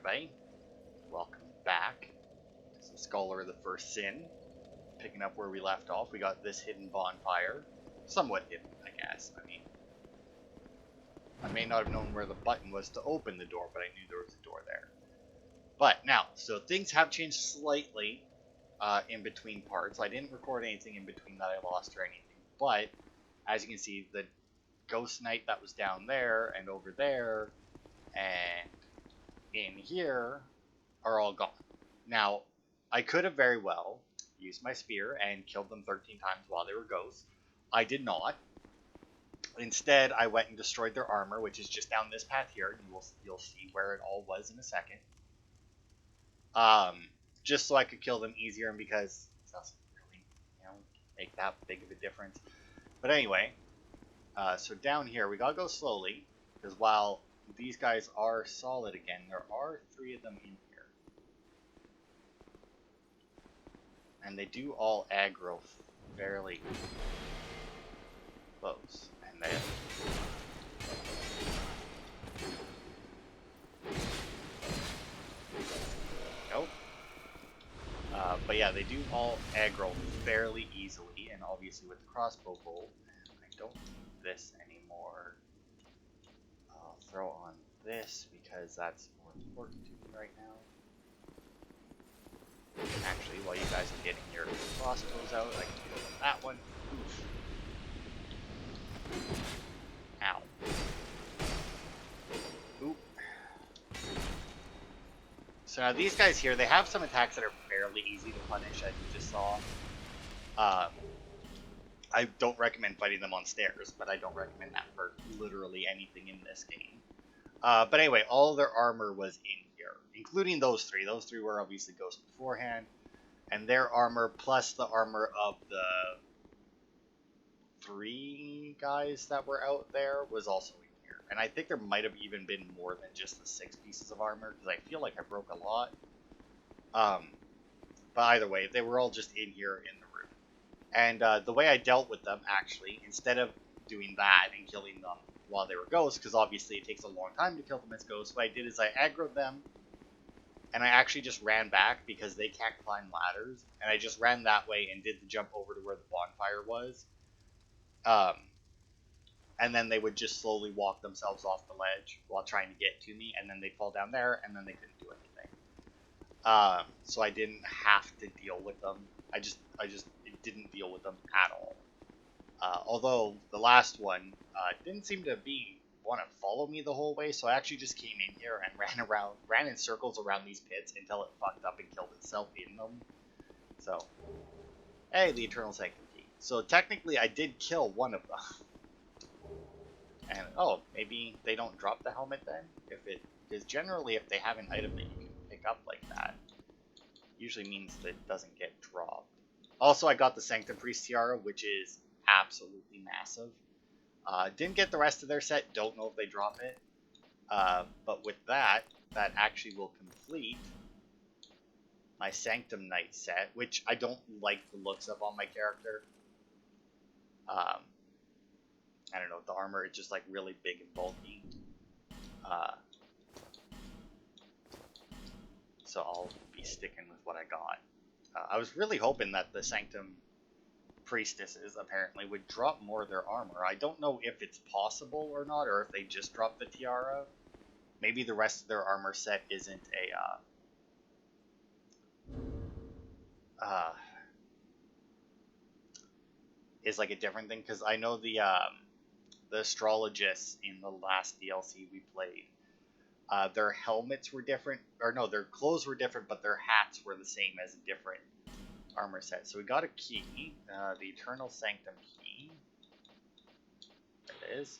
everybody. Welcome back to some Scholar of the First Sin. Picking up where we left off, we got this hidden bonfire. Somewhat hidden, I guess. I may not have known where the button was to open the door, but I knew there was a door there. But now, so things have changed slightly in between parts. I didn't record anything in between that I lost or anything, but as you can see, the Ghost Knight that was down there and over there and in here are all gone. Now, I could have very well used my spear and killed them 13 times while they were ghosts. I did not. Instead, I went and destroyed their armor, which is just down this path here. You'll see where it all was in a second. Just so I could kill them easier, and because it doesn't really, make that big of a difference. But anyway, so down here we gotta go slowly, because while these guys are solid again, there are 3 of them in here. And they do all aggro fairly close. And then nope. But yeah, they do all aggro fairly easily, and obviously with the crossbow bolt, I don't need this anymore. I'll throw on this because that's more important to me right now. Actually, while you guys are getting your crossbows out, I can kill that one. Oof. Ow. Oop. So now these guys here, they have some attacks that are fairly easy to punish, as you just saw. I don't recommend fighting them on stairs, but I don't recommend that for literally anything in this game. But anyway, all their armor was in here, including those 3. Those 3 were obviously ghosts beforehand, and their armor plus the armor of the 3 guys that were out there was also in here. And I think there might have even been more than just the 6 pieces of armor, because I feel like I broke a lot. But either way, they were all just in here in the room. And the way I dealt with them, actually, instead of doing that and killing them while they were ghosts, because obviously it takes a long time to kill them as ghosts, what I did is I aggroed them, and I actually just ran back because they can't climb ladders, and I just ran that way and did the jump over to where the bonfire was. And then they would just slowly walk themselves off the ledge while trying to get to me, and then they'd fall down there, and then they couldn't do anything. So I didn't have to deal with them. It didn't deal with them at all. Although the last one didn't seem to want to follow me the whole way, so I actually just came in here and ran in circles around these pits until it fucked up and killed itself in them. So, hey, the Eternal Sanctum key. So technically, I did kill one of them. And oh, maybe they don't drop the helmet then? Because generally, if they have an item that you can pick up like that, usually means that it doesn't get dropped. Also, I got the Sanctum Priest Tiara, which is absolutely massive. Didn't get the rest of their set, don't know if they drop it. But with that actually will complete my Sanctum Knight set, which I don't like the looks of on my character. I don't know, the armor is just like really big and bulky. So I'll be sticking with what I got. I was really hoping that the Sanctum Priestesses apparently would drop more of their armor. I don't know if it's possible or not, or if they just drop the tiara. Maybe the rest of their armor set isn't is like a different thing, because I know the astrologists in the last DLC we played, their helmets were different, or no, their clothes were different, but their hats were the same as a different armor set. So we got a key, the Eternal Sanctum key. There it is.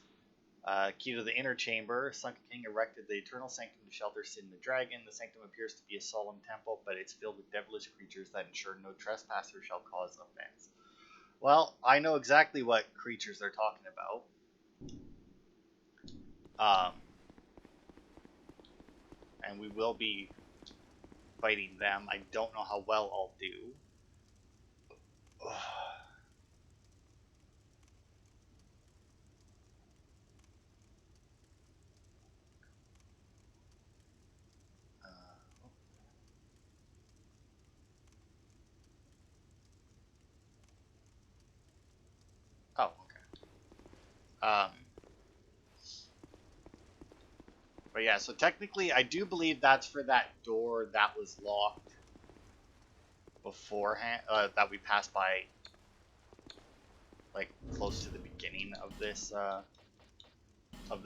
Key to the inner chamber. Sunken King erected the Eternal Sanctum to shelter Sin the Dragon. The sanctum appears to be a solemn temple, but it's filled with devilish creatures that ensure no trespasser shall cause offense. Well, I know exactly what creatures they're talking about. And we will be fighting them. I don't know how well I'll do. Um, but yeah, so technically, I do believe that's for that door that was locked beforehand, that we passed by, like, close to the beginning of the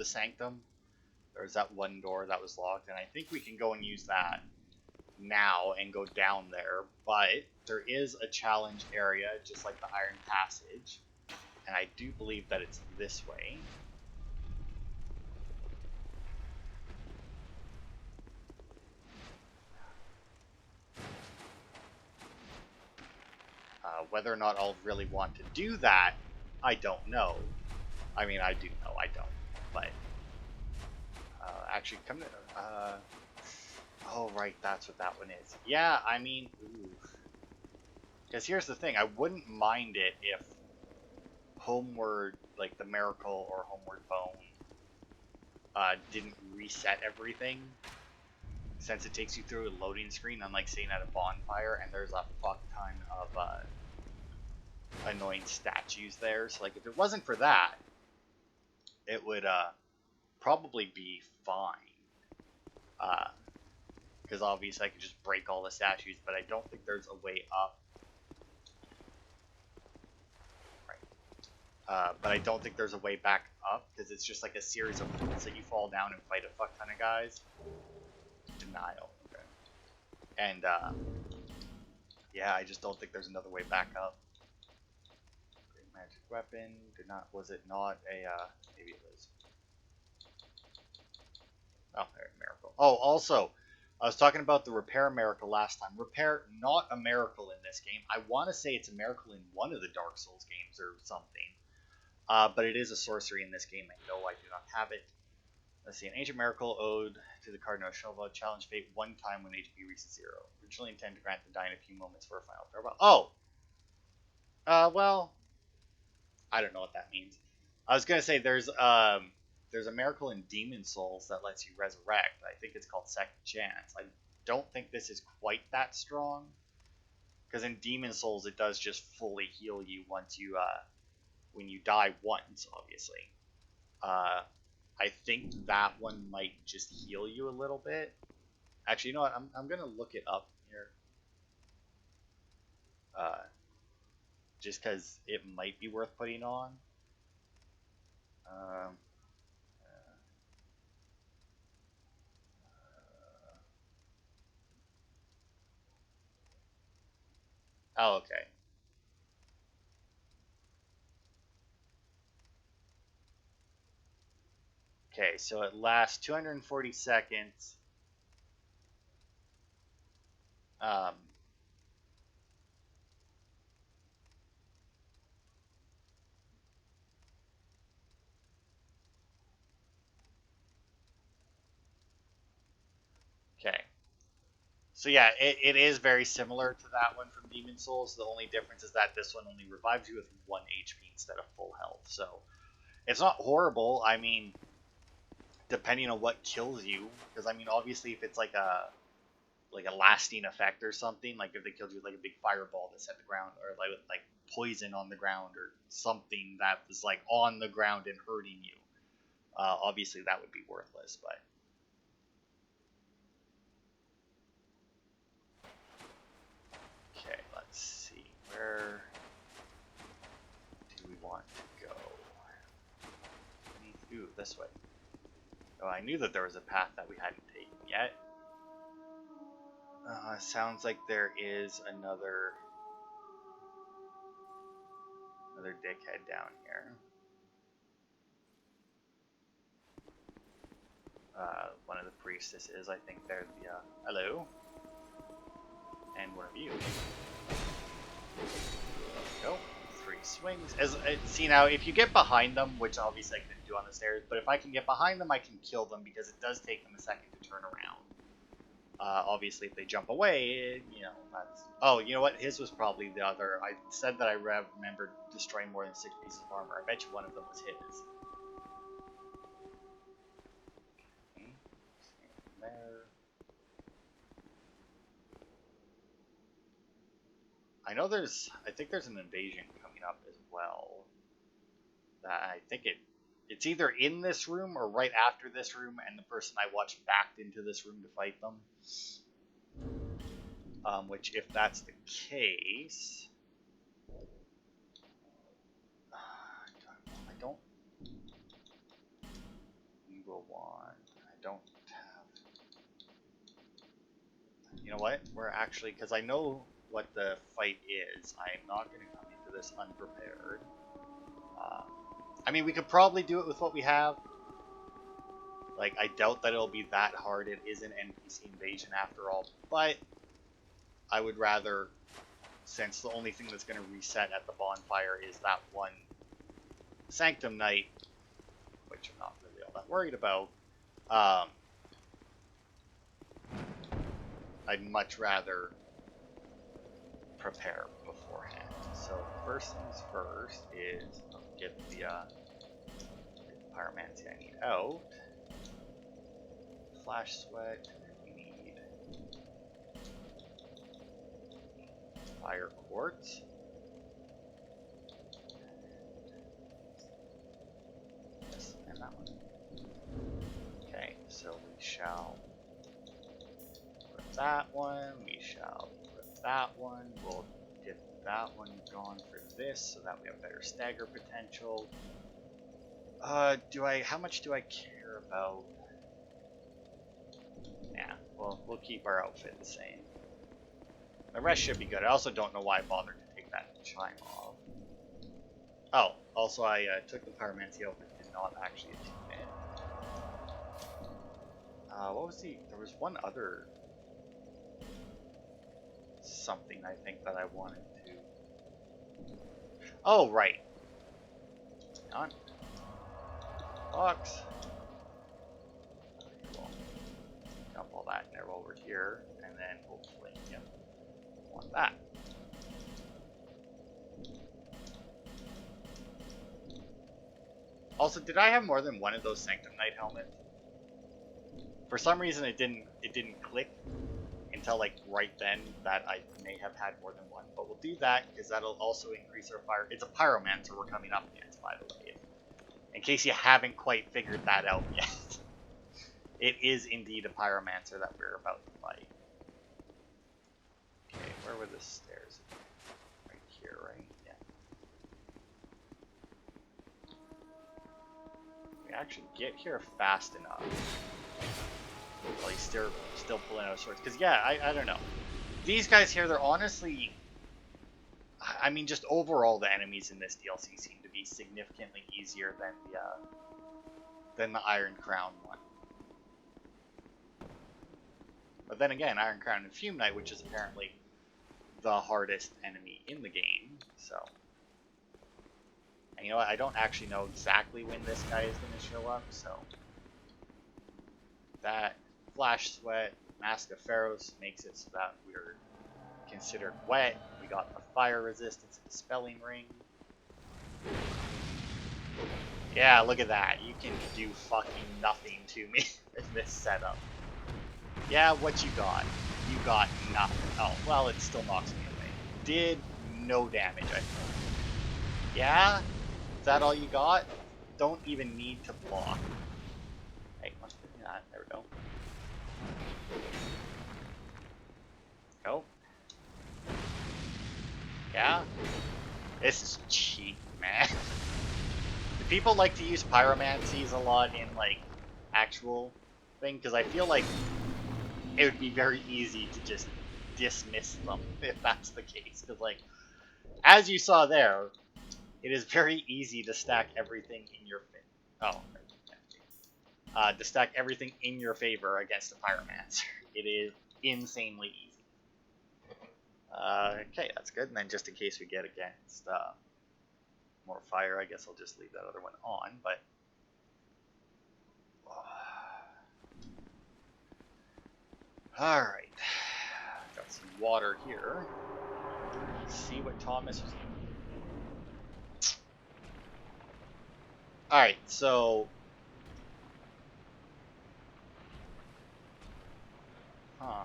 Sanctum. There's that one door that was locked, and I think we can go and use that now and go down there, but there is a challenge area, just like the Iron Passage, and I do believe that it's this way. Whether or not I'll really want to do that, I don't know. I mean, I do know, I don't, but actually, come to, oh, right, that's what that one is. Yeah, I mean, ooh. Because here's the thing, I wouldn't mind it if Homeward, like the Miracle or Homeward Bone, didn't reset everything, since it takes you through a loading screen, unlike sitting at a bonfire, and there's a fuck ton of annoying statues there. So, like, if it wasn't for that, it would probably be fine. Because obviously I could just break all the statues, but I don't think there's a way up. Right. But I don't think there's a way back up, because it's just like a series of pools that you fall down and fight a fuck ton of guys. Denial. Okay. And, yeah, I just don't think there's another way back up. Great magic weapon. Was it not a, maybe it was. Oh, there, miracle. Oh, also, I was talking about the repair miracle last time. Repair, not a miracle in this game. I want to say it's a miracle in one of the Dark Souls games or something. But it is a sorcery in this game, and no, I do not have it. Let's see, an ancient miracle ode to the Cardinal Shova. Challenge fate one time when HP reaches 0. Originally intended to grant the dying a few moments for a final farewell. Oh! Well, I don't know what that means. I was gonna say there's a miracle in Demon Souls that lets you resurrect. I think it's called Second Chance. I don't think this is quite that strong, because in Demon Souls it does just fully heal you once you when you die once, obviously. I think that one might just heal you a little bit. Actually, you know what? I'm gonna look it up here. Just because it might be worth putting on. Um, oh, okay. Okay, so it lasts 240 seconds. Um, okay. So yeah, it is very similar to that one from Demon Souls. The only difference is that this one only revives you with 1 HP instead of full health. So it's not horrible. I mean, depending on what kills you, because I mean, obviously, if it's like a lasting effect or something, like if they killed you with like a big fireball that set the ground, or like poison on the ground, or something that was like on the ground and hurting you, obviously that would be worthless. But okay, let's see, where do we want to go? Ooh, this way. Oh, I knew that there was a path that we hadn't taken yet. Sounds like there is another dickhead down here. One of the priestesses, I think they're the, hello? And one of you. Go. 3 swings. See now, if you get behind them, which obviously I couldn't do on the stairs, but if I can get behind them, I can kill them, because it does take them a second to turn around. Obviously, if they jump away, you know, that's... Oh, you know what? His was probably the other. I said that I remembered destroying more than 6 pieces of armor. I bet you one of them was his. Okay. There. I think there's an invasion coming up as well. That I think it It's either in this room or right after this room, and the person I watched backed into this room to fight them. Which, if that's the case, I don't. Go on. I don't have. You know what? We're actually, because I know what the fight is. I'm not going to come into this unprepared. I mean, we could probably do it with what we have. Like, I doubt that it'll be that hard. It is an NPC invasion after all. But I would rather, since the only thing that's going to reset at the bonfire is that one Sanctum Knight, which I'm not really all that worried about, I'd much rather prepare beforehand. So first things first is get the pyromancy I need out. Flash sweat. We need fire quartz. Yes, and that one. Okay, so we shall equip that one. We shall equip that one. We'll get that one gone for this, so that we have better stagger potential. How much do I care about? Yeah, well, we'll keep our outfit the same. The rest should be good. I also don't know why I bothered to take that chime off. Oh, also I took the pyromancy out, but did not actually attune it. What was there was one other something I think that I wanted to. Oh, right. Hang on. Box. We'll dump all that in there while we're here, and then hopefully, yep, want that. Also, did I have more than one of those Sanctum Knight helmets? For some reason, it didn't click until like right then that I may have had more than one. But we'll do that because that'll also increase our fire. It's a pyromancer we're coming up against, by the way. In case you haven't quite figured that out yet. It is indeed a pyromancer that we're about to fight. Okay, where were the stairs? Right here, right? Yeah. We actually get here fast enough. Well, he's still pulling out swords. Because, yeah, I don't know. These guys here, they're honestly... I mean, just overall, the enemies in this DLC seem to be significantly easier than the Iron Crown one. But then again, Iron Crown and Fume Knight, which is apparently the hardest enemy in the game, so... And you know what, I don't actually know exactly when this guy is going to show up, so... That Flash Sweat, Mask of Pharaohs makes it so that we're considered wet. We got the fire resistance and dispelling ring. Yeah, look at that. You can do fucking nothing to me in this setup. Yeah, what you got? You got nothing. Oh, well, it still knocks me away. Did no damage, I think. Yeah? Is that all you got? Don't even need to block. Hey, let's do that. There we go. Go. Yeah? This is cheap, man. Do people like to use pyromancies a lot in, like, actual thing? Because I feel like it would be very easy to just dismiss them if that's the case. Because, like, as you saw there, it is very easy to stack everything in your favor. Oh, to stack everything in your favor against a pyromancer. It is insanely easy. Okay, that's good. And then just in case we get against more fire, I guess I'll just leave that other one on. But all right, got some water here. Let's see what Thomas is doing. All right, so. Huh.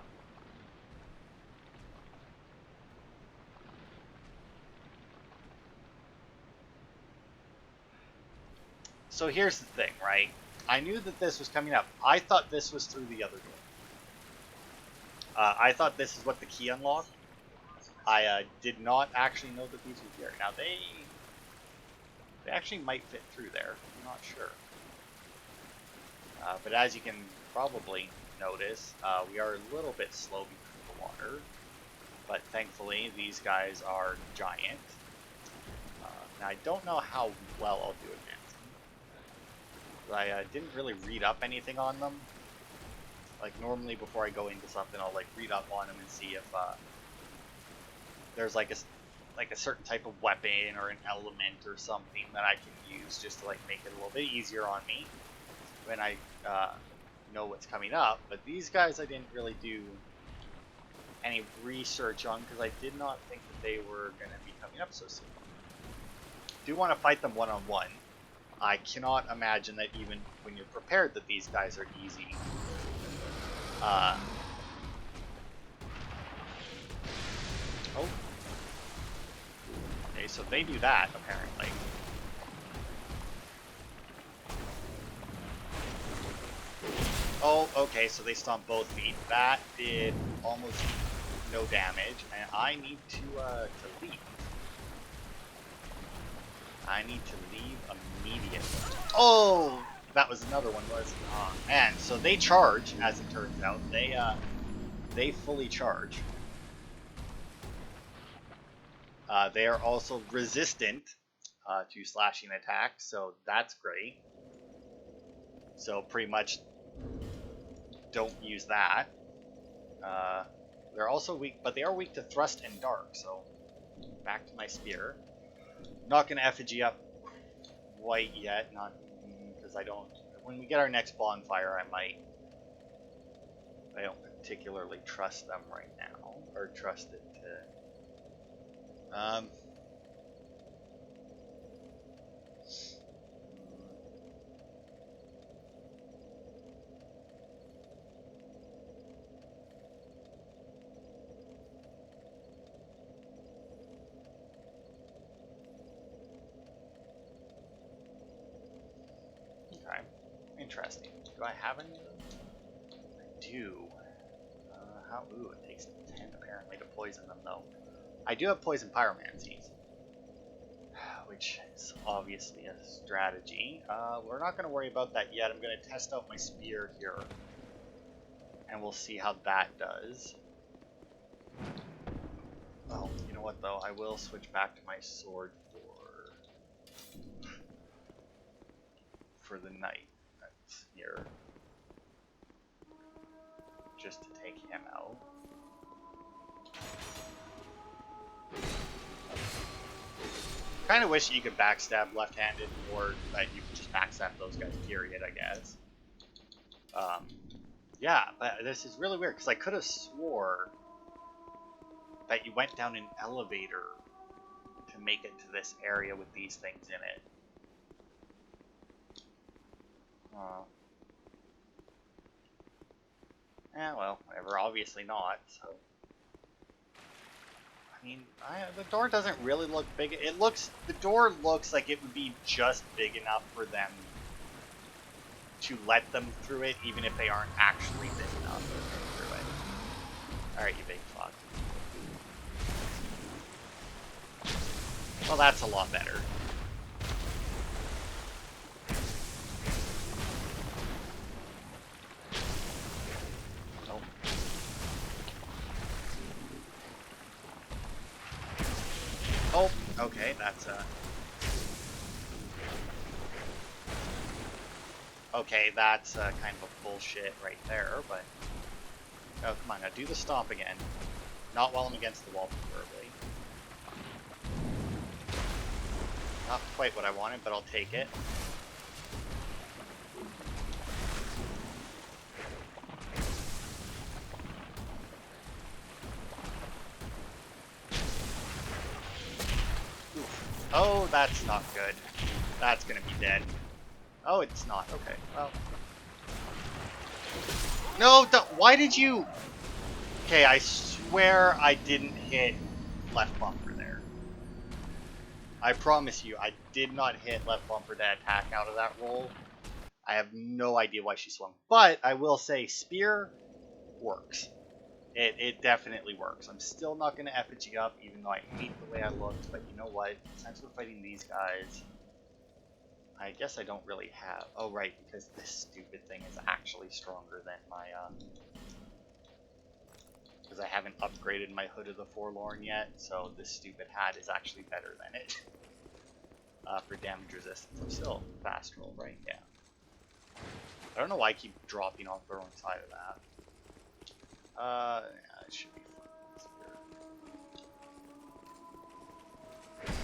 So here's the thing, right? I knew that this was coming up. I thought this was through the other door. I thought this is what the key unlocked. I did not actually know that these were here. Now they actually might fit through there. I'm not sure. But as you can probably notice, we are a little bit slow because of the water. But thankfully, these guys are giant. Now I don't know how well I'll do advancing. I didn't really read up anything on them. Like normally before I go into something, I'll like read up on them and see if there's like a certain type of weapon or an element or something that I can use just to like make it a little bit easier on me when I know what's coming up. But these guys I didn't really do any research on because I did not think that they were going to be coming up so soon. Do want to fight them one-on-one. I cannot imagine that even when you're prepared that these guys are easy. Oh. Okay, so they do that, apparently. Oh, okay, so they stomped both feet. That did almost no damage, and I need to leave. I need to leave immediately. Oh! That was another one, wasn't it? Oh, man, so they charge, as it turns out. They fully charge. They are also resistant to slashing attacks, so that's great. So pretty much don't use that. They're also weak, but they are weak to thrust and dark, so back to my spear. Not going to effigy up quite yet, not because I don't. When we get our next bonfire, I might. I don't particularly trust them right now, or trust it to. Okay, interesting. Do I have any of them? I do. Ooh, it takes 10 apparently to poison them though. I do have poison pyromancies, which is obviously a strategy. We're not going to worry about that yet. I'm going to test out my spear here, and we'll see how that does. Well, you know what though? I will switch back to my sword for the knight that's here, just to take him out. Kind of wish you could backstab left-handed, or that you could just backstab those guys, period, I guess. Yeah, but this is really weird, because I could have swore that you went down an elevator to make it to this area with these things in it. Yeah, well, whatever, obviously not, so... I mean, the door doesn't really look big. The door looks like it would be just big enough for them to let them through it, even if they aren't actually big enough to go through it. Alright, you big fuck. Well, that's a lot better. Nope. Oh, okay, that's okay, that's kind of a bullshit right there, but... Oh, come on, now do the stomp again. Not while I'm against the wall, preferably. Not quite what I wanted, but I'll take it. Oof. Oh, that's not good. That's gonna be dead. Oh, it's not. Okay, well... No, why did you... Okay, I swear I didn't hit left bumper there. I promise you, I did not hit left bumper to attack out of that roll. I have no idea why she swung. But I will say, spear works. It definitely works. I'm still not going to effigy up, even though I hate the way I looked. But you know what? Since we're fighting these guys, I guess I don't really have... Oh, right, because this stupid thing is actually stronger than my... Because I haven't upgraded my Hood of the Forlorn yet, so this stupid hat is actually better than it. For damage resistance. I'm still fast roll, right? Yeah. I don't know why I keep dropping off the wrong side of that. Yeah, it should be fine.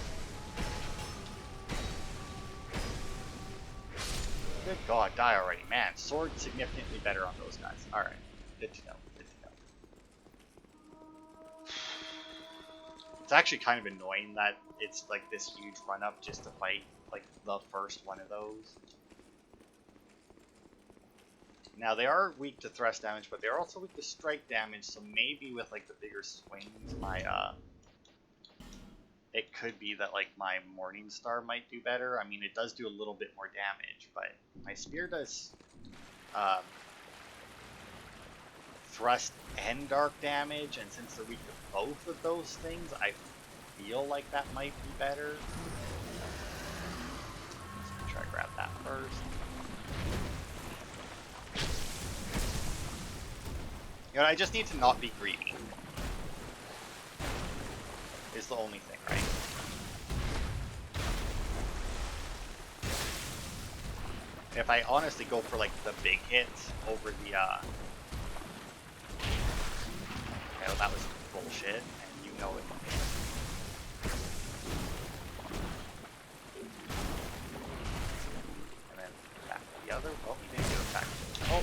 Good God, die already. Man, sword significantly better on those guys. Alright, good to know, good to know. It's actually kind of annoying that it's like this huge run up just to fight like the first one of those. Now, they are weak to thrust damage, but they're also weak to strike damage, so maybe with, like, the bigger swings, it could be that, like, my Morning Star might do better. I mean, it does do a little bit more damage, but my spear does, thrust and dark damage, and since they're weak to both of those things, I feel like that might be better. Let's try to grab that first. You know, I just need to not be greedy. Is the only thing, right? If I honestly go for like the big hits over the well, that was bullshit, and you know it. And then back to the other. Oh, he didn't do it back. Oh.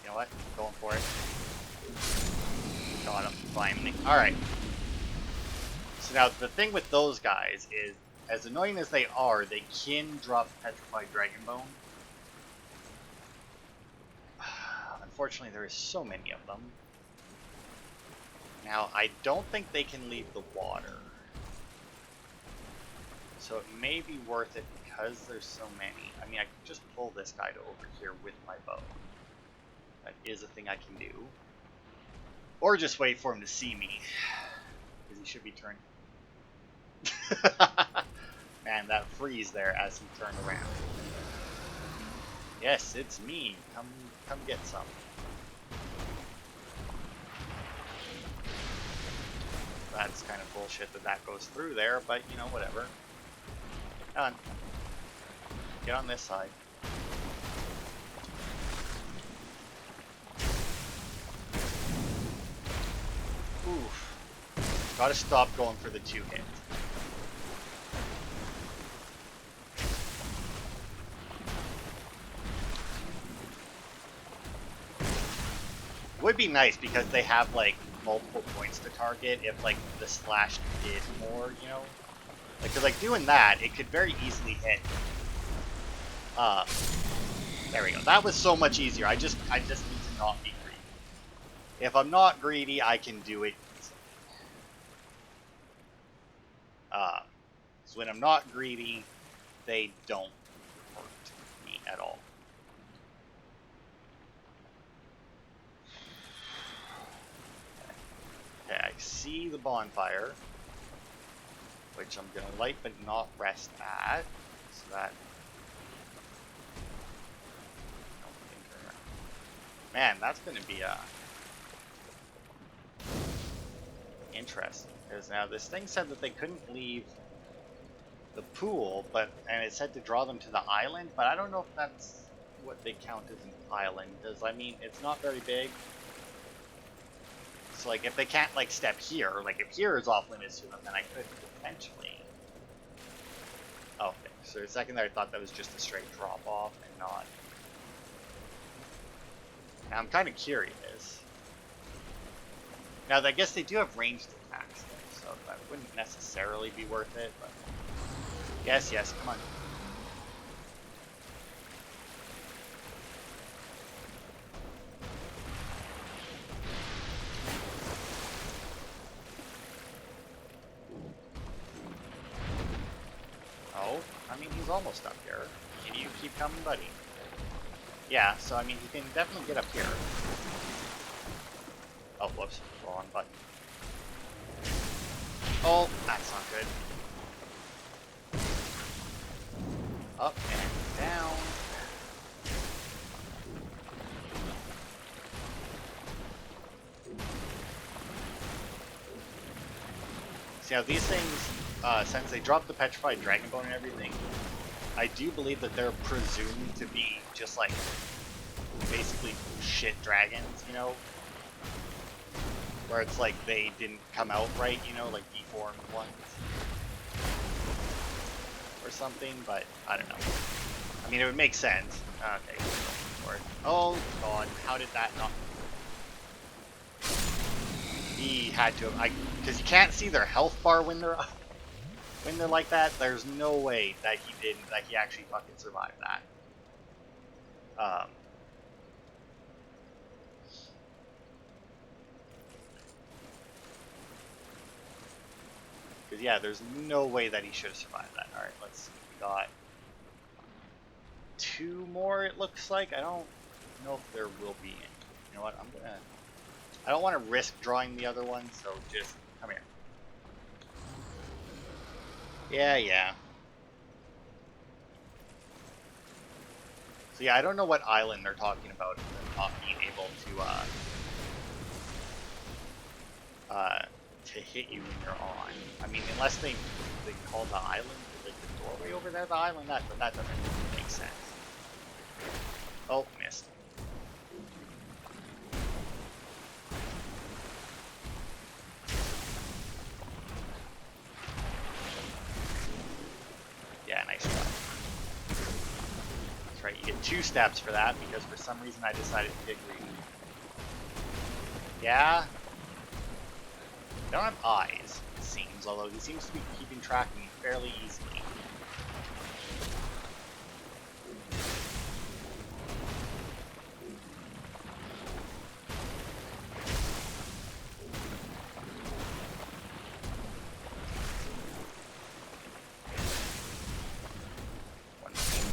You know what? Going for it. Got him, finally. Alright. So now, the thing with those guys is, as annoying as they are, they can drop Petrified Dragon Bone. Unfortunately, there is so many of them. Now, I don't think they can leave the water. So it may be worth it because there's so many. I mean, I could just pull this guy to over here with my bow. That is a thing I can do. Or just wait for him to see me. Because he should be turning. Man, that freeze there as he turned around. Yes, it's me. Come get some. That's kind of bullshit that goes through there, but you know, whatever. Come on. Get on this side. Oof. Gotta stop going for the 2 hit. Would be nice because they have like multiple points to target if like the slash did more, you know? Like, cause like doing that, it could very easily hit. There we go. That was so much easier. I just need to not be greedy. If I'm not greedy, I can do it easily. So when I'm not greedy, they don't hurt me at all. Okay, I see the bonfire, which I'm gonna light but not rest at. So that. Man, that's gonna be interesting. Because now this thing said that they couldn't leave the pool, and it said to draw them to the island, but I don't know if that's what they count as an island. Because I mean, it's not very big. So like, if they can't like step here, like if here is off limits to them, then I could potentially. Oh, okay. So for a second there, I thought that was just a straight drop off and not. Now I'm kind of curious. Now I guess they do have ranged attacks, though, so that wouldn't necessarily be worth it. But yes, come on. almost up here. Can you keep coming, buddy? Yeah, so I mean, he can definitely get up here. Oh, whoops. Wrong button. Oh, that's not good. Up and down. See how these things, since they dropped the petrified dragon bone and everything, I do believe that they're presumed to be just like basically shit dragons, you know? Where it's like they didn't come out right, you know, like deformed ones. Or something, but I don't know. I mean, it would make sense. Okay, oh god, how did that not... He had to have... because you can't see their health bar when they're up. When they're like that, there's no way that he actually fucking survived that. Because yeah, there's no way that he should have survived that. Alright, let's see. We got 2 more, it looks like. I don't know if there will be any. You know what, I don't want to risk drawing the other one, so just come here. Yeah. So yeah, I don't know what island they're talking about, them not being able to hit you when you're on. I mean, unless they call the island, like the doorway over there, the island, but that doesn't make sense. Oh, missed. Yeah, nice try. That's right, you get 2 steps for that, because for some reason I decided to get greedy. Yeah? They don't have eyes, it seems, although he seems to be keeping track of me fairly easily.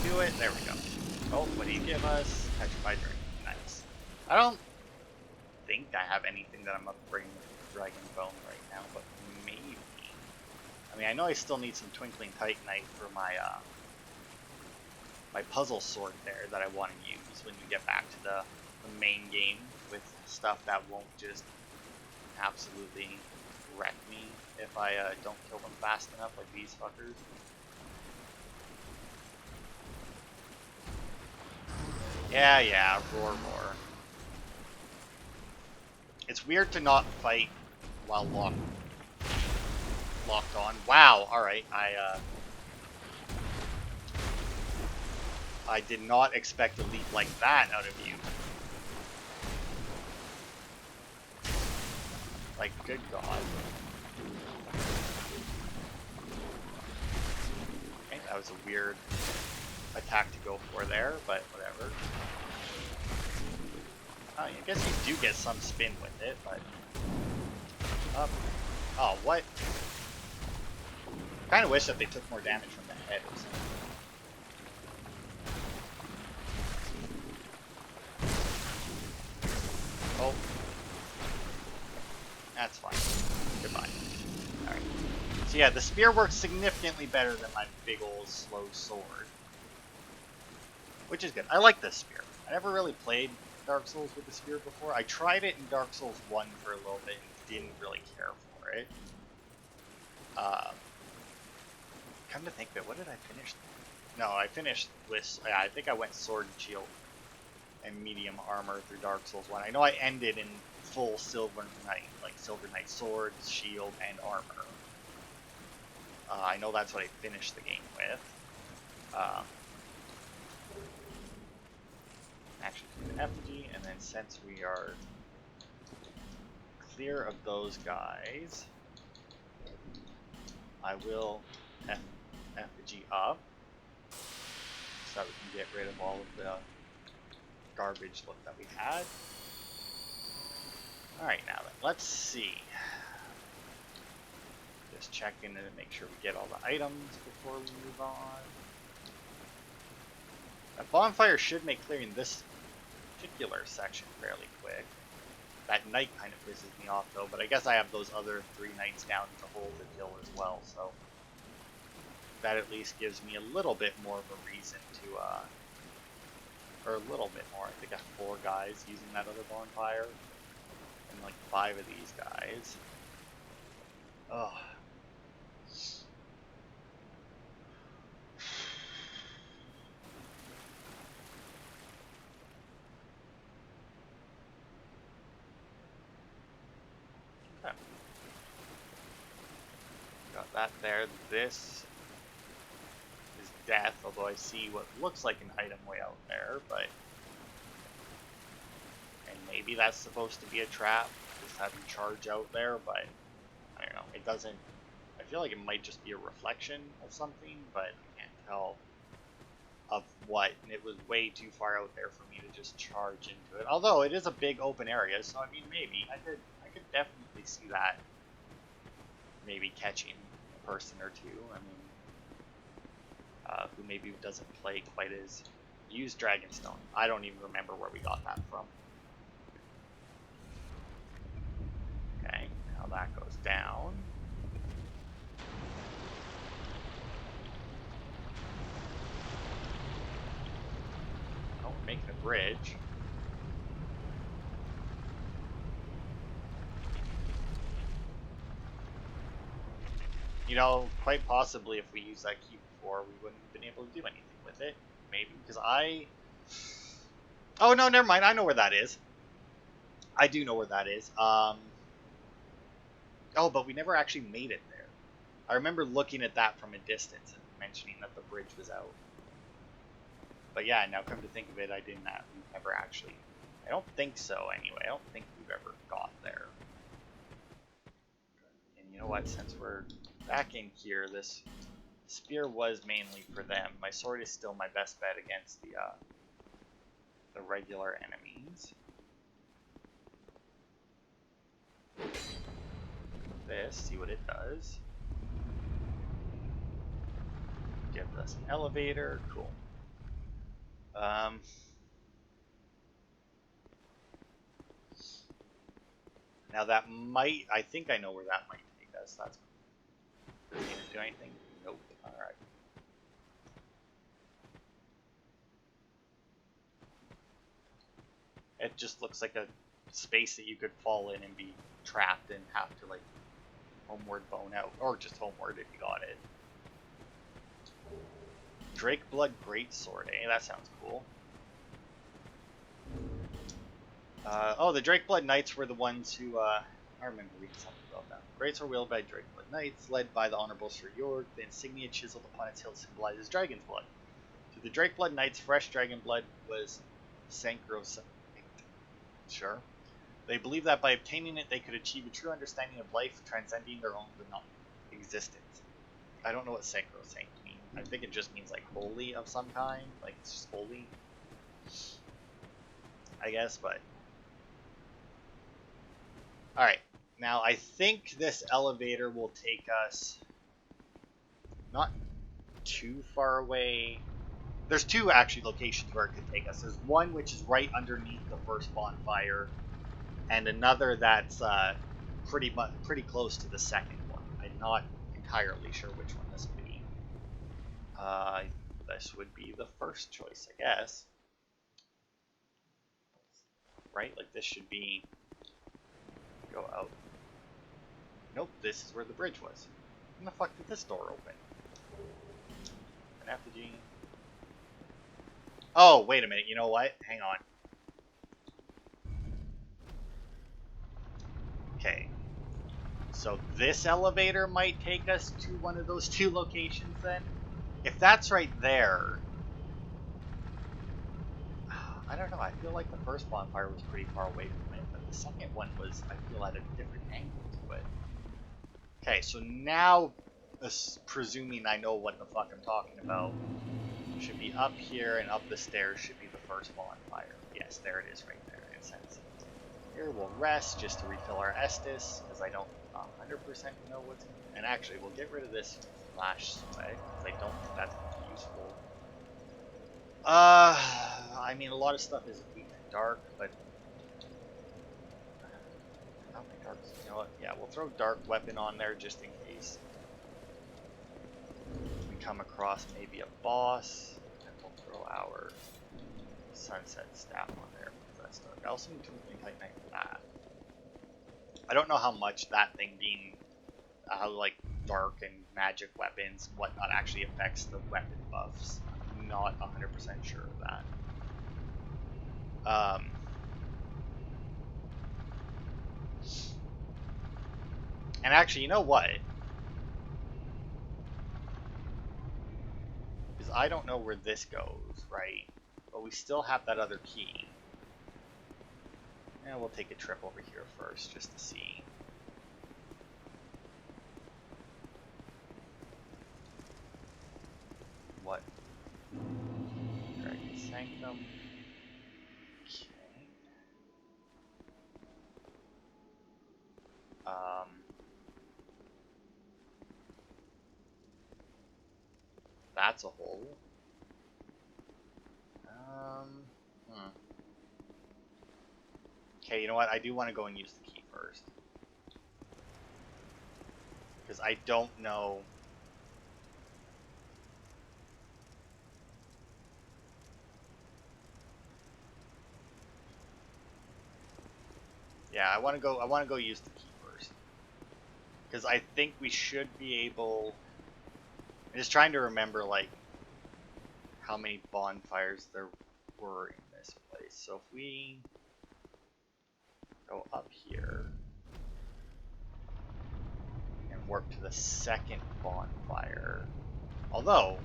Do it. There we go. Oh, what do you give us? Petrified Dragon. Nice. I don't think I have anything that I'm upgrading with Dragon Bone right now, but maybe. I mean, I know I still need some Twinkling Titanite for my my puzzle sword there that I want to use when we get back to the main game with stuff that won't just absolutely wreck me if I don't kill them fast enough, like these fuckers. Yeah, roar. It's weird to not fight while locked on. Wow, alright, I did not expect a leap like that out of you. Like, good god. Okay, that was a weird attack to go for there, but whatever. I guess you do get some spin with it, but... Oh, what? I kind of wish that they took more damage from the head or something. Oh. That's fine. Goodbye. Alright. So yeah, the spear works significantly better than my big old slow sword. Which is good. I like this spear. I never really played Dark Souls with the spear before. I tried it in Dark Souls 1 for a little bit and didn't really care for it. Come to think of it, what did I finish? No, I finished with, I think I went Sword and Shield and Medium Armor through Dark Souls 1. I know I ended in full Silver Knight, like Silver Knight Sword, Shield, and Armor. I know that's what I finished the game with. Actually, effigy, and then since we are clear of those guys, I will effigy up so that we can get rid of all of the garbage look that we had. Alright, now then, let's see. Just check in and make sure we get all the items before we move on. That bonfire should make clearing this particular section fairly quick. That night kind of pisses me off though, but I guess I have those other 3 nights down to hold the kill as well, so that at least gives me a little bit more of a reason to, or a little bit more. I think I have 4 guys using that other bonfire, and like 5 of these guys. Ugh. Okay. Got that there. This is death, although I see what looks like an item way out there, but... And maybe that's supposed to be a trap, just having charge out there, but... I don't know, it doesn't... I feel like it might just be a reflection of something, but I can't tell of what, and it was way too far out there for me to just charge into it. Although it is a big open area, so I mean maybe I could definitely see that maybe catching a person or two. I mean, who maybe doesn't play quite as use Dragonstone. I don't even remember where we got that from. Okay, now that goes down. Making a bridge. You know, quite possibly if we used that key before, we wouldn't have been able to do anything with it. Maybe, because Oh, no, never mind. I know where that is. I do know where that is. Oh, but we never actually made it there. I remember looking at that from a distance and mentioning that the bridge was out. But yeah, now come to think of it, we've never actually, I don't think so anyway, I don't think we've ever got there. And you know what, since we're back in here, this spear was mainly for them. My sword is still my best bet against the regular enemies. This, see what it does. Gives us an elevator, cool. Now that might, I think I know where that might take us. That's, does it do anything? Nope. Alright. It just looks like a space that you could fall in and be trapped and have to like homeward bone out. Or just homeward if you got it. Drakeblood Greatsword, eh? That sounds cool. Oh, the Drakeblood Knights were the ones who, I remember reading something about them. Greatsword wielded by Drakeblood Knights, led by the Honorable Sir York. The insignia chiseled upon its hilt symbolizes dragon's blood. To the Drakeblood Knights, fresh dragon blood was sacrosanct. Sure. They believed that by obtaining it, they could achieve a true understanding of life, transcending their own existence. I don't know what sacrosanct means. I think it just means like holy of some kind, like it's just holy, I guess, but alright, now I think this elevator will take us not too far away. There's 2 actually locations where it could take us. There's one which is right underneath the first bonfire, and another that's pretty close to the second one. I'm not entirely sure which one this would be. This would be the first choice, I guess. Right? Like this should be... Go out. Nope, this is where the bridge was. When the fuck did this door open? An effigy. Oh, wait a minute, you know what? Hang on. Okay. So this elevator might take us to one of those 2 locations then? If that's right there, I don't know, I feel like the first bonfire was pretty far away from it, but the second one was, I feel, at a different angle to it. Okay, so now, presuming I know what the fuck I'm talking about, should be up here and up the stairs should be the first bonfire. Yes, there it is right there, in sense. Here we'll rest just to refill our Estus, because I don't 100% know what's in it. And actually, we'll get rid of this flash spec, because I don't think that's useful. I mean, a lot of stuff is weak to dark, but how many darks? You know what? Yeah, we'll throw dark weapon on there just in case we come across maybe a boss, and we'll throw our sunset staff on there because that's dark. I also need to Titan Knight for that. I don't know how much that thing being like dark and magic weapons and whatnot actually affects the weapon buffs. I'm not 100% sure of that. And actually, you know what? Because I don't know where this goes, right? But we still have that other key. And we'll take a trip over here first, just to see. What? Dragon Sanctum. Okay. That's a hole. Okay, you know what? I do want to go and use the key first. Because I don't know. Yeah, I want to go use the key first. Because I think we should be able. I'm just trying to remember, like, how many bonfires there were in this place. So if we go up here and work to the second bonfire. Although,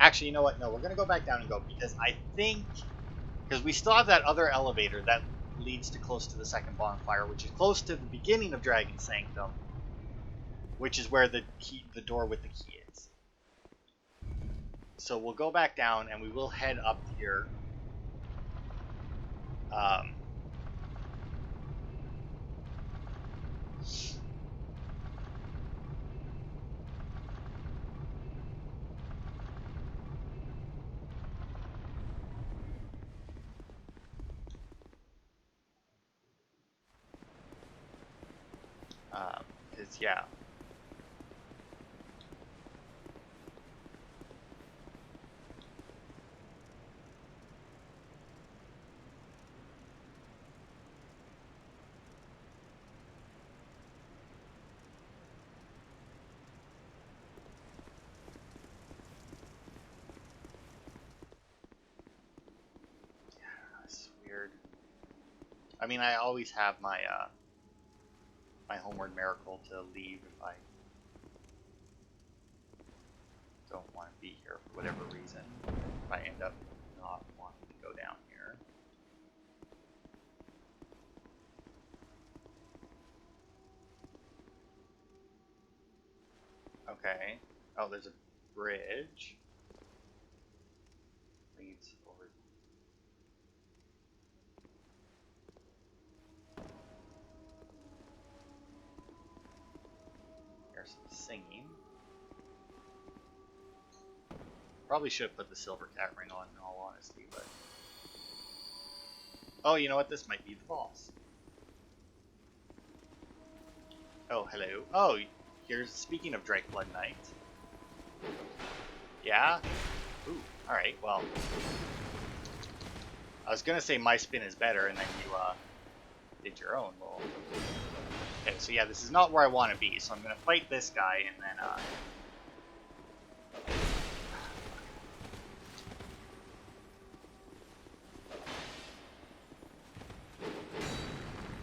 actually, you know what? No, we're going to go back down and go because I think, because we still have that other elevator that leads to close to the second bonfire, which is close to the beginning of Dragon Sanctum, which is where the key, the door with the key is. So we'll go back down and we will head up here. Because, yeah. It's weird. I mean, I always have my my homeward miracle to leave if I don't want to be here for whatever reason. If I end up not wanting to go down here. Okay. Oh, there's a bridge. Leads over. There's some singing. Probably should have put the silver cat ring on, in all honesty, but. Oh, you know what? This might be the boss. Oh, hello. Oh, here's. Speaking of Drake Blood Knight. Yeah? Ooh, alright, well. I was gonna say my spin is better, and then you, did your own. Well. Okay, so yeah, this is not where I want to be, so I'm gonna fight this guy, and then,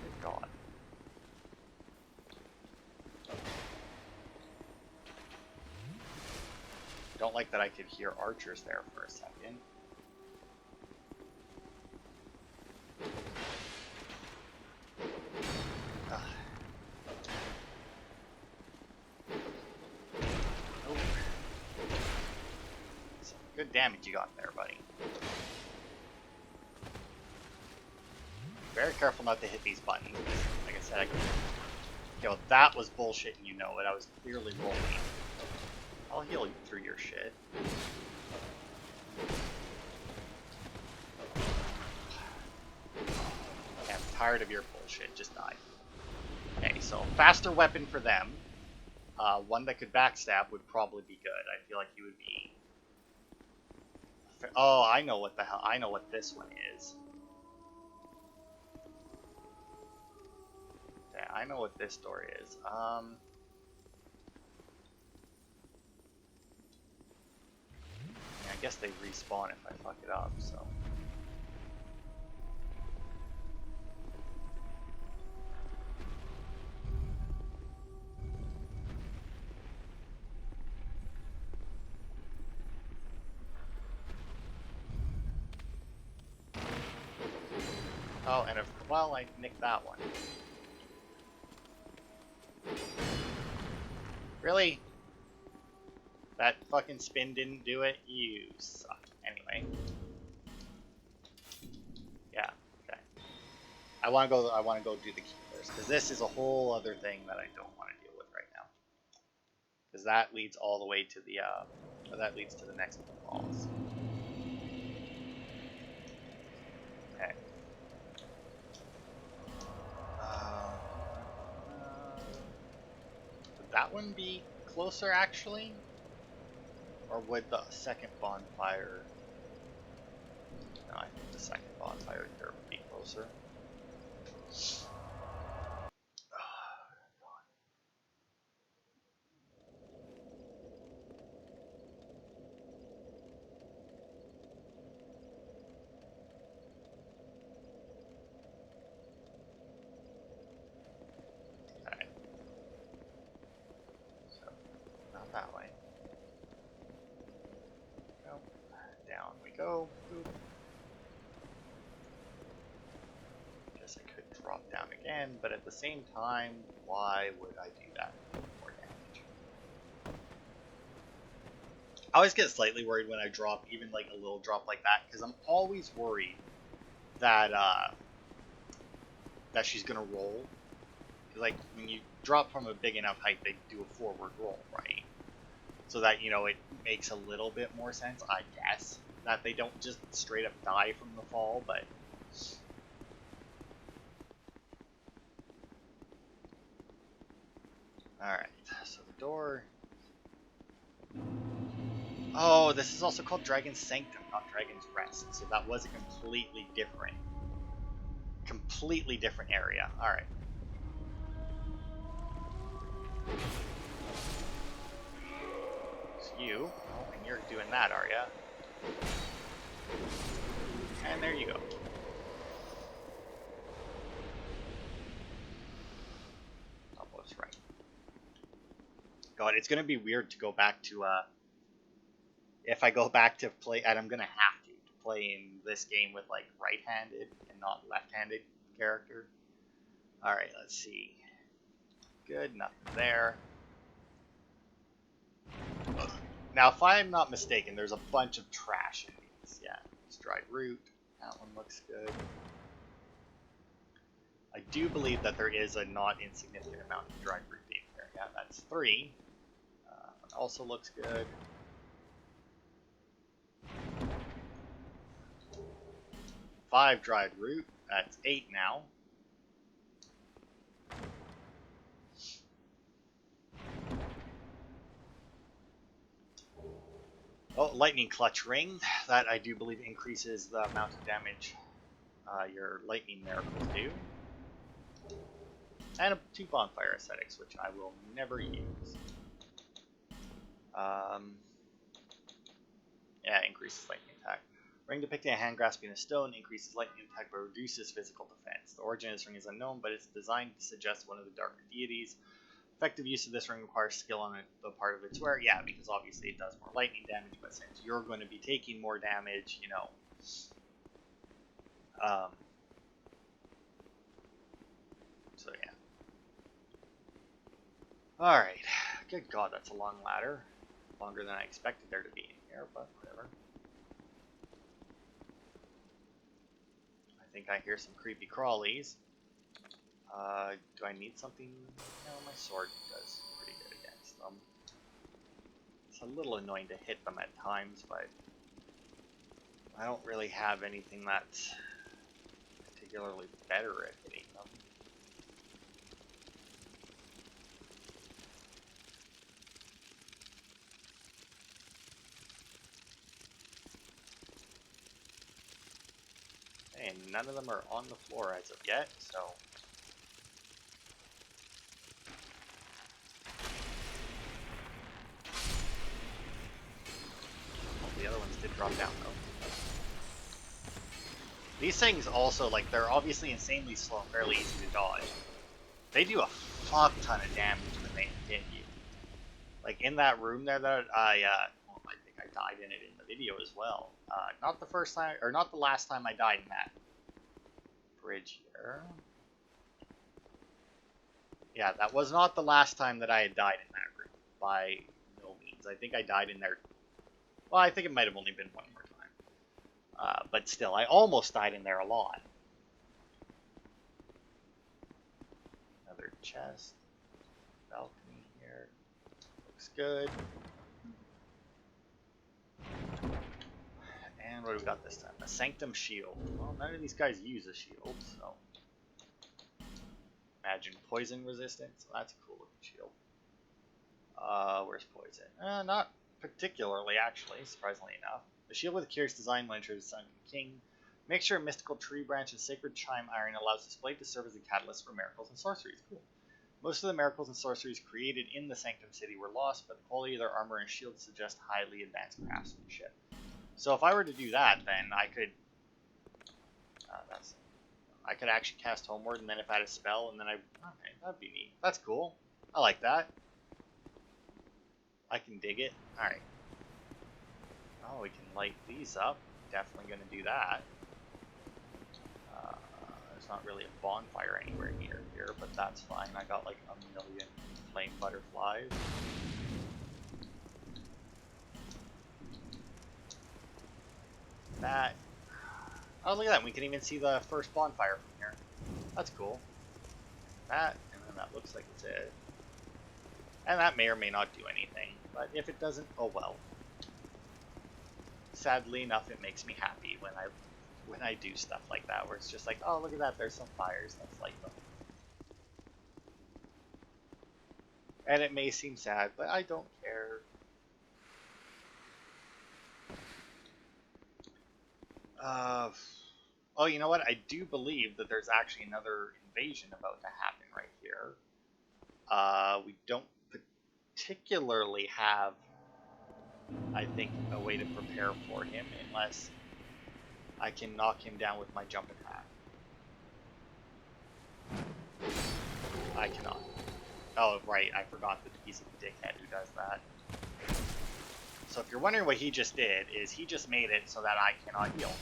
Good God. Don't like that I could hear archers there for a second. Good damage you got there, buddy. Very careful not to hit these buttons. Like I said, I could... Okay, well, that was bullshit and you know it. I was clearly rolling. I'll heal you through your shit. tired of your bullshit. Just die. Okay, so faster weapon for them. One that could backstab would probably be good. I feel like he would be... Oh, I know what the hell... I know what this one is. Okay, I know what this door is. I guess they respawn if I fuck it up, so... Oh, and if... Well, I nicked that one. Really? That fucking spin didn't do it? You suck. Anyway. Yeah, okay. I wanna go do the keepers, because this is a whole other thing that I don't want to deal with right now. Because that leads all the way to the that leads to the next boss. Okay. Would that one be closer actually? Or would the second bonfire... No, I think the second bonfire here would be closer. Okay. So, not that way. Nope. Down we go. Boop. Guess I could drop down again, but at the same time, why would I do that? More damage. I always get slightly worried when I drop even like a little drop like that, because I'm always worried that that she's gonna roll. Like when you drop from a big enough height, they do a forward roll, right? So that, you know, it makes a little bit more sense, I guess, that they don't just straight up die from the fall, but... Alright, so the door... Oh, this is also called Dragon's Sanctum, not Dragon's Rest, so that was a completely different area. Alright. You. Oh, and you're doing that, are ya? And there you go. Almost right. God, it's gonna be weird to go back to, if I go back to play, and I'm gonna have to play in this game with, like, right-handed and not left-handed character. Alright, let's see. Good, nothing there. Now, if I'm not mistaken, there's a bunch of trash in these. Yeah, it's dried root. That one looks good. I do believe that there is a not insignificant amount of dried root in here. Yeah, that's 3. Also looks good. Five dried root. That's 8 now. Oh, lightning clutch ring. That I do believe increases the amount of damage your lightning miracles do. And 2 bonfire ascetics, which I will never use. Yeah, increases lightning attack. Ring depicting a hand grasping a stone increases lightning attack but reduces physical defense. The origin of this ring is unknown, but it's designed to suggest one of the darker deities. Effective use of this ring requires skill on the part of its wearer. Yeah, because obviously it does more lightning damage, but since you're going to be taking more damage, you know. So yeah. Alright. Good God, that's a long ladder. Longer than I expected there to be in here, but whatever. I think I hear some creepy crawlies. Do I need something? No, my sword does pretty good against them. It's a little annoying to hit them at times, but I don't really have anything that's particularly better at hitting them. And none of them are on the floor as of yet, so... Well, the other ones did drop down, though. These things also, like, they're obviously insanely slow and fairly easy to dodge. They do a fuck ton of damage when they hit you. Like, in that room there that I think I died in it in the video as well. Not the first time, or not the last time I died in that bridge here. Yeah, that was not the last time that I had died in that room, by no means. I think I died in there, well, I think it might have only been one more time. But still, I almost died in there a lot. Another chest. Balcony here. Looks good. And what do we got this time? A Sanctum shield. Well, none of these guys use a shield, so... Imagine poison resistance. Well, that's a cool looking shield. Where's poison? Not particularly, actually, surprisingly enough. The shield with a curious design will enter the Sun King. Mixture of mystical tree branch and sacred chime iron allows this blade to serve as a catalyst for miracles and sorceries. Cool. Most of the miracles and sorceries created in the Sanctum City were lost, but the quality of their armor and shields suggest highly advanced craftsmanship. So if I were to do that, then I could... I could actually cast Homeward, and then if I had a spell, and then I... Okay, that'd be neat. That's cool. I like that. I can dig it. Alright. Oh, we can light these up. Definitely going to do that. There's not really a bonfire anywhere near here, but that's fine. I got like a million flame butterflies. That... Oh, look at that. We can even see the first bonfire from here. That's cool. That, and then that looks like it's it. And that may or may not do anything, but if it doesn't, oh well. Sadly enough, it makes me happy when I do stuff like that, where it's just like, oh, look at that, there's some fires, let's light them. And it may seem sad, but I don't care. Oh, you know what? I do believe that there's actually another invasion about to happen right here. We don't particularly have, I think, a way to prepare for him unless I can knock him down with my jump attack. I cannot. Oh, right, I forgot that he's a dickhead who does that. So if you're wondering what he just did, is he just made it so that I cannot heal.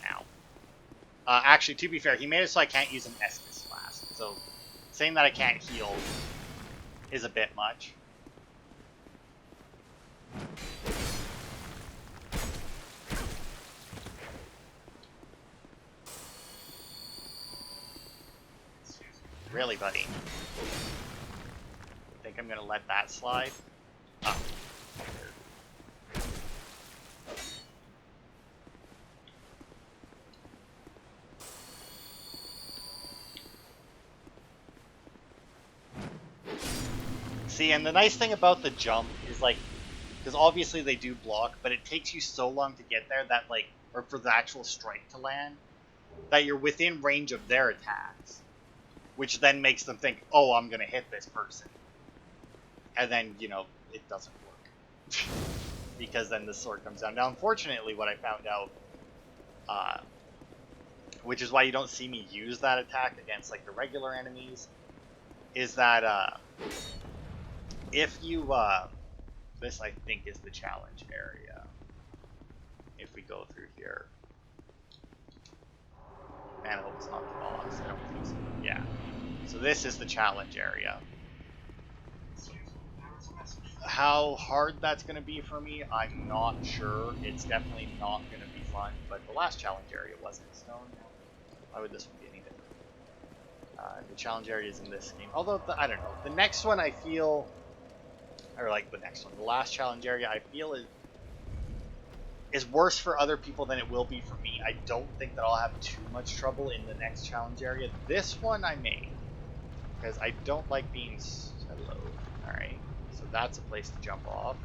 Ow. Actually, to be fair, he made it so I can't use an Estus Flask. So saying that I can't heal is a bit much. Really, buddy? Think I'm gonna let that slide? Oh. See, and the nice thing about the jump is, like, because obviously they do block, but it takes you so long to get there that, like, or for the actual strike to land, that you're within range of their attacks. Which then makes them think, oh, I'm going to hit this person. And then, you know, it doesn't work. Because then the sword comes down. Now, unfortunately, what I found out, which is why you don't see me use that attack against, like, the regular enemies, is that, if you, this, I think, is the challenge area. If we go through here. Man, I hope it's not the boss. I don't think so. Yeah. So this is the challenge area. How hard that's going to be for me, I'm not sure. It's definitely not going to be fun, but the last challenge area wasn't. So why would this one be any different? The challenge area is in this game. Although, I don't know. The next one I feel... Or like the next one. The last challenge area I feel is... is worse for other people than it will be for me. I don't think that I'll have too much trouble in the next challenge area. This one I may, because I don't like being hello. Alright, so that's a place to jump off.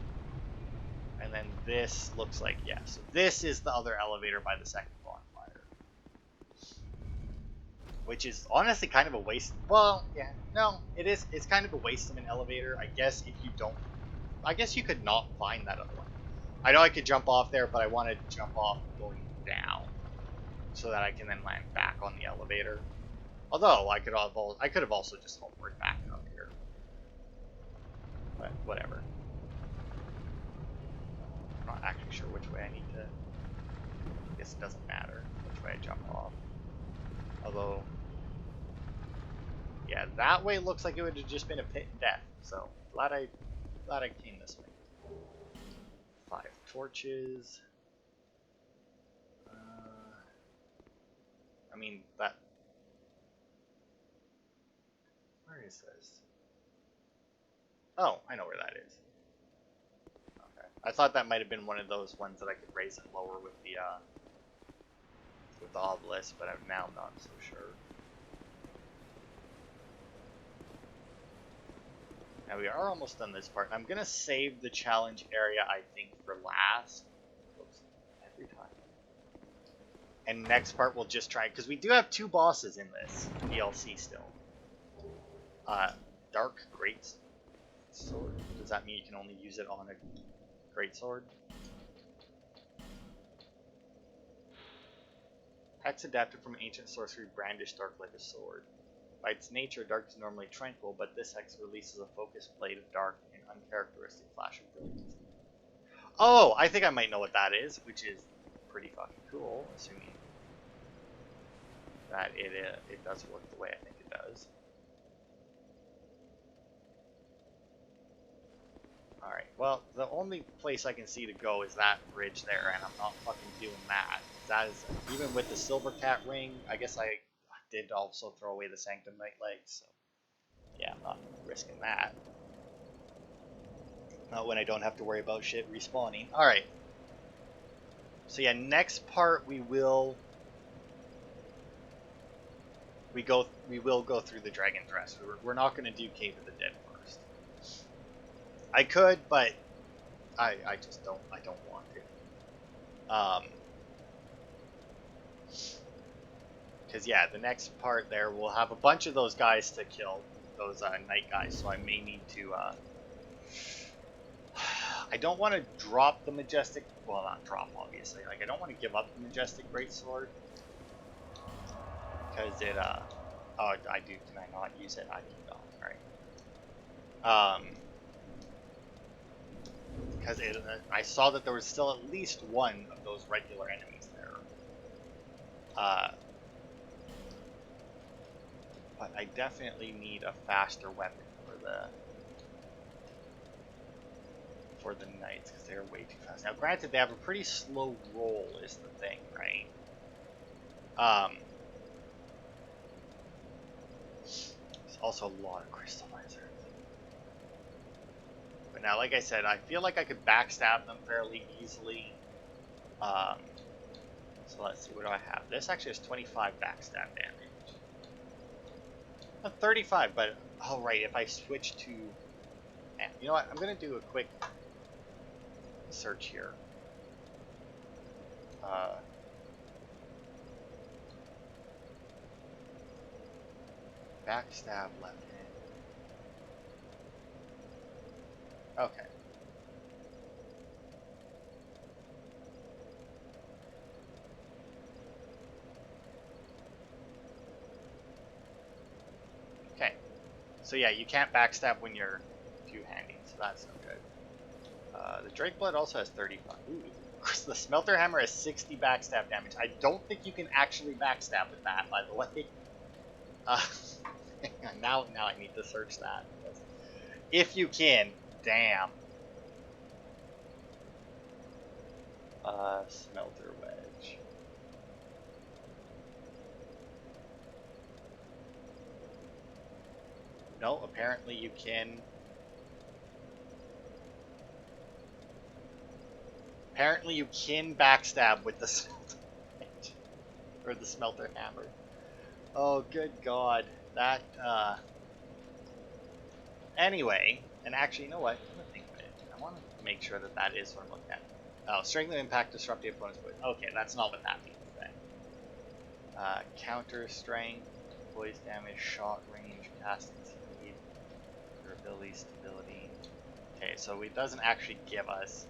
And then this looks like, yeah, so this is the other elevator by the second bonfire. Which is honestly kind of a waste. Well, yeah, no, it is. It's kind of a waste of an elevator. I guess if you don't, I guess you could not find that other one. I know I could jump off there, but I want to jump off going down so that I can then land back on the elevator. Although I could have also just homeworked back up here. But whatever. I'm not actually sure which way I need to. I guess it doesn't matter which way I jump off. Although, yeah, that way looks like it would have just been a pit and death. So glad I came this way. 5 torches. I mean that. Where is this? Oh, I know where that is. Okay, I thought that might have been one of those ones that I could raise and lower with the obelisk, but I'm now not so sure. Now we are almost done this part. I'm gonna save the challenge area, I think, for last. Oops, every time. And next part we'll just try, because we do have 2 bosses in this DLC still. Dark Great Sword. Does that mean you can only use it on a great sword? Hex adapted from ancient sorcery, brandished dark like a sword. By its nature, dark is normally tranquil, but this hex releases a focused blade of dark and uncharacteristic flash of brilliance. Oh, I think I might know what that is, which is pretty fucking cool, assuming that it does work the way I think it does. Alright, well, the only place I can see to go is that bridge there, and I'm not fucking doing that. That is, even with the Silver Cat ring, I guess I did also throw away the Sanctum Night legs, so yeah, I'm not risking that. Not when I don't have to worry about shit respawning. Alright. So yeah, next part we will go through the Dragon's Rest. We're not going to do Cave of the Dead first. I could, but I just don't want to. Because yeah, the next part there we'll have a bunch of those guys to kill, those night guys. So I may need to. I don't want to drop the majestic. Well, not drop, obviously. Like I don't want to give up the majestic greatsword because it. Oh, I do. Can I not use it? I do not. All right. Because I saw that there was still at least one of those regular enemies there. But I definitely need a faster weapon for the knights because they're way too fast. Now, granted, they have a pretty slow roll, is the thing, right? There's also a lot of crystallizers. But now, like I said, I feel like I could backstab them fairly easily. So let's see, what do I have? This actually has 25 backstab damage. Not 35, but oh right, if I switch to, you know what? I'm gonna do a quick search here. Backstab left hand. Okay. Okay. So yeah, you can't backstab when you're two-handing, so that's no good. The Drake Blood also has 35. Ooh. The Smelter Hammer has 60 backstab damage. I don't think you can actually backstab with that, by the way. Now I need to search that. If you can, damn. Smelter Wedge. No, apparently you can. Apparently you can backstab with the smelter or the smelter hammer. Oh, good God. That, Anyway, and actually, you know what? I'm gonna think of it. I want to make sure that that is what I'm looking at. Oh, strength of impact, disrupt the opponent's voice. Okay, that's not what that means then. Counter strength, voice damage, shot range, casting speed, durability, stability. Okay, so it doesn't actually give us,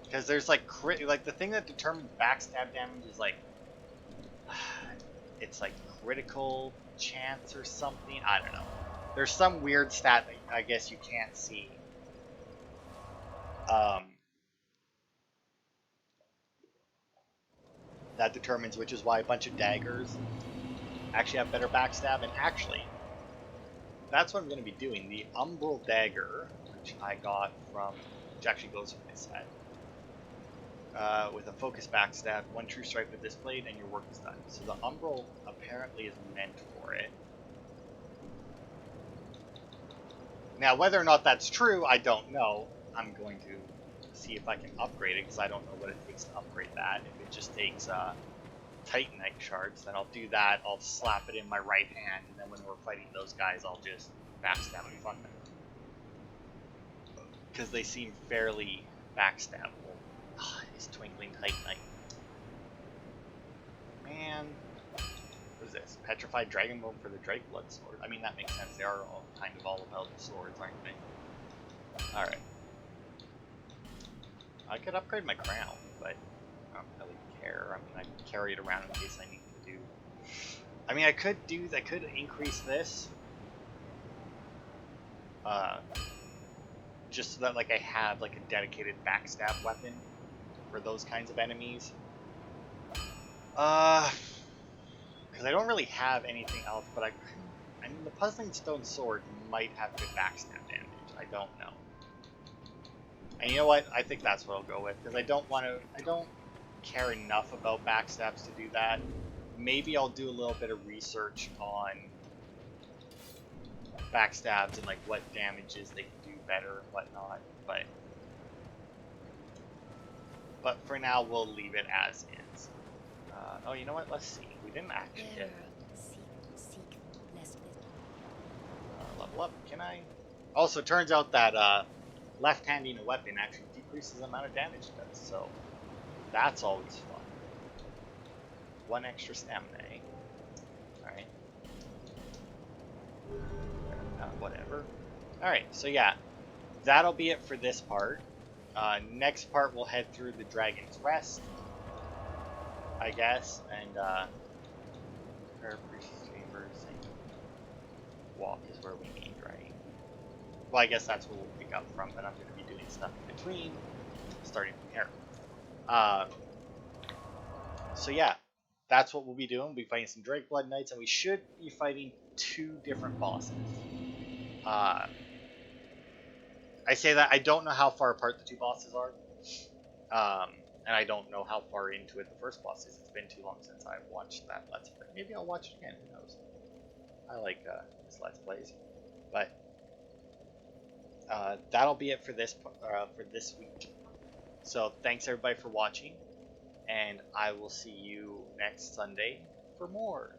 because there's like like the thing that determines backstab damage is like it's like critical chance or something. I don't know. There's some weird stat that I guess you can't see. That determines, which is why a bunch of daggers actually have better backstab. And actually, that's what I'm going to be doing. The Umbral Dagger, which I got from, which actually goes with this set, with a focus backstab, one true strike with this blade, and your work is done. So the Umbral apparently is meant for it. Now, whether or not that's true, I don't know. I'm going to see if I can upgrade it, because I don't know what it takes to upgrade that. If it just takes Titanite shards, then I'll do that. I'll slap it in my right hand, and then when we're fighting those guys, I'll just backstab and fuck them. Because they seem fairly backstabbable. Oh, it's Twinkling Titanite. Man. What is this? Petrified Dragon Bone for the Drakeblood Sword. I mean, that makes sense. They are all kind of all about the swords, aren't they? Alright. I could upgrade my crown, but I don't really care. I mean, I carry it around in case I need to do... I mean, I could increase this. Just so that, like, I have, like, a dedicated backstab weapon for those kinds of enemies. Because I don't really have anything else, but I mean, the Puzzling Stone Sword might have good backstab damage. I don't know. And you know what? I think that's what I'll go with, because I don't care enough about backstabs to do that. Maybe I'll do a little bit of research on backstabs and like what damages they can do better and whatnot, but for now we'll leave it as is. Oh, you know what? Let's see. We didn't actually get level up. Can I? Also, turns out that left-handing a weapon actually decreases the amount of damage it does, so that's always fun. One extra stamina, eh? Alright. Whatever. Alright, so yeah, that'll be it for this part. Next part, we'll head through the Dragon's Rest, I guess, and prepare priest's chamber, Sanctum. Walk is where we need, right? Well, I guess that's where we'll pick up from, but I'm going to be doing stuff in between, starting from here. So yeah, that's what we'll be doing. We'll be fighting some Drakeblood Knights, and we should be fighting 2 different bosses. I say that I don't know how far apart the 2 bosses are, and I don't know how far into it the first boss is. It's been too long since I've watched that Let's Play. Maybe I'll watch it again, who knows. I like this Let's Plays. But that'll be it for this week. So thanks everybody for watching, and I will see you next Sunday for more.